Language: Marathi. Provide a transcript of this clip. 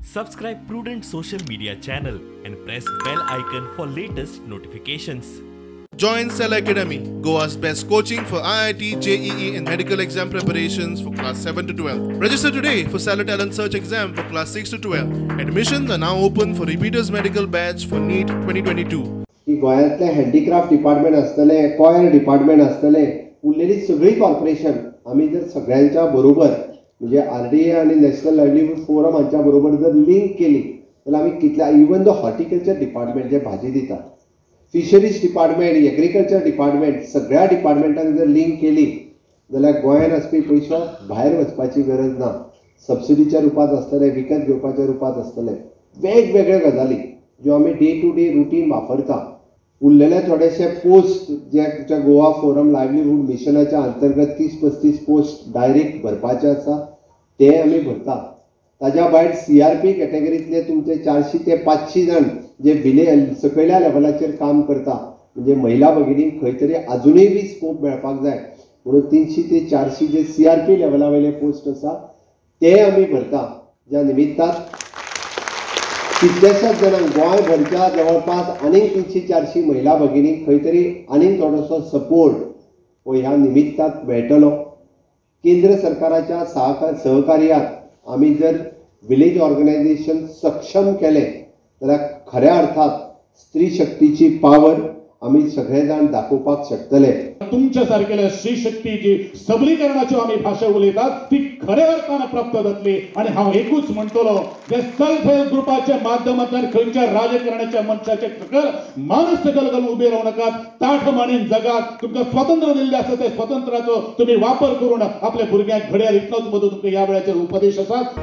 Subscribe Prudent social media channel and press bell icon for latest notifications. Join Cell Academy, Goa's best coaching for IIT, JEE and medical exam preparations for class 7 to 12. Register today for Cell Talent Search exam for class 6 to 12. Admissions are now open for repeaters medical batch for NEET 2022. की गोंयांतले हँडीक्राफ्ट डिपार्टमेंट आसतले, कॉयर डिपार्टमेंट आसतले, उरलेली सगळी कॉर्पोरेशन आमी जर सगळ्यांच्या बरोबर म्हणजे RDA आणि नॅशनल लायव्हलीहूड फोरम हांच्या बरोबर जर लिंक केली जाल्यार आमी कितल्या इवन द हॉर्टिकल्चर डिपार्टमेंट जे भाजी दिता, फिशरीज डिपार्टमेंट, एग्रीकल्चर डिपार्टमेंट, सगळ्या डिपार्टमेंटान जर लिंक केली जाल्यार गोंयांत आसपी पयसो भायर वचपाची गरज ना. सबसिडीच्या रुपात आसतले, विकत घेवपाच्या रुपात आसतले, वेगवेगळ्यो गजाली ज्यो आमी डे टू डे रुटीन वापरता. उरलेले थोडेशे पोस्ट जे गोवा फोरम लायव्हलीहूड मिशनाच्या अंतर्गत 30-35 पोस्ट डायरेक्ट भरपाचे आसा ते आमी भरता. ताज्या भायर CRP कॅटेगरींतले तुमचे 400 ते 500 जण जे सकयल्या लेवलाचेर काम करता, म्हणजे महिला भगिनींक खंय तरी अजुनूय बी स्कोप मेळपाक जाय म्हणून 300 ते 400 जे CRP लेवला वयले पोस्ट आसा ते आमी भरता. ज्या निमित्तान कितल्याशाच जाणांक गोंयभरच्या जवळपास आनीक 300-400 महिला भगिनींक खंय तरी आनीक थोडोसो सपोर्ट हो ह्या निमित्ताक मेळटलो. केंद्र सरकाराच्या सहकार्यात आमी जर विलेज ऑर्गनायझेशन सक्षम केले जाल्यार खऱ्या अर्थात स्त्री शक्तीची पावर आमी सगळे जाण दाखोवपाक शकतले. तुमच्या सारकेल्या स्त्री शक्तीची सबलीकरणाची आमी भाशा उलयतात ती खऱ्या अर्थान प्राप्त जातली. आणि हांव एकूच म्हणटलो जे सेल्फ हेल्प ग्रुपाच्या माध्यमांतल्यान खंयच्या राजकारणाच्या मनशाचे सकल मानस सकल घालून उबे रावू नाकात. ताठमानेन जगात तुमकां स्वातंत्र्य दिल्लें आसा ते स्वातंत्र्याचो तुम्ही वापर करून आपल्या भुरग्यांक घडयाळ इतलोच मदत तुमकां ह्या वेळाचेर उपदेश आसात.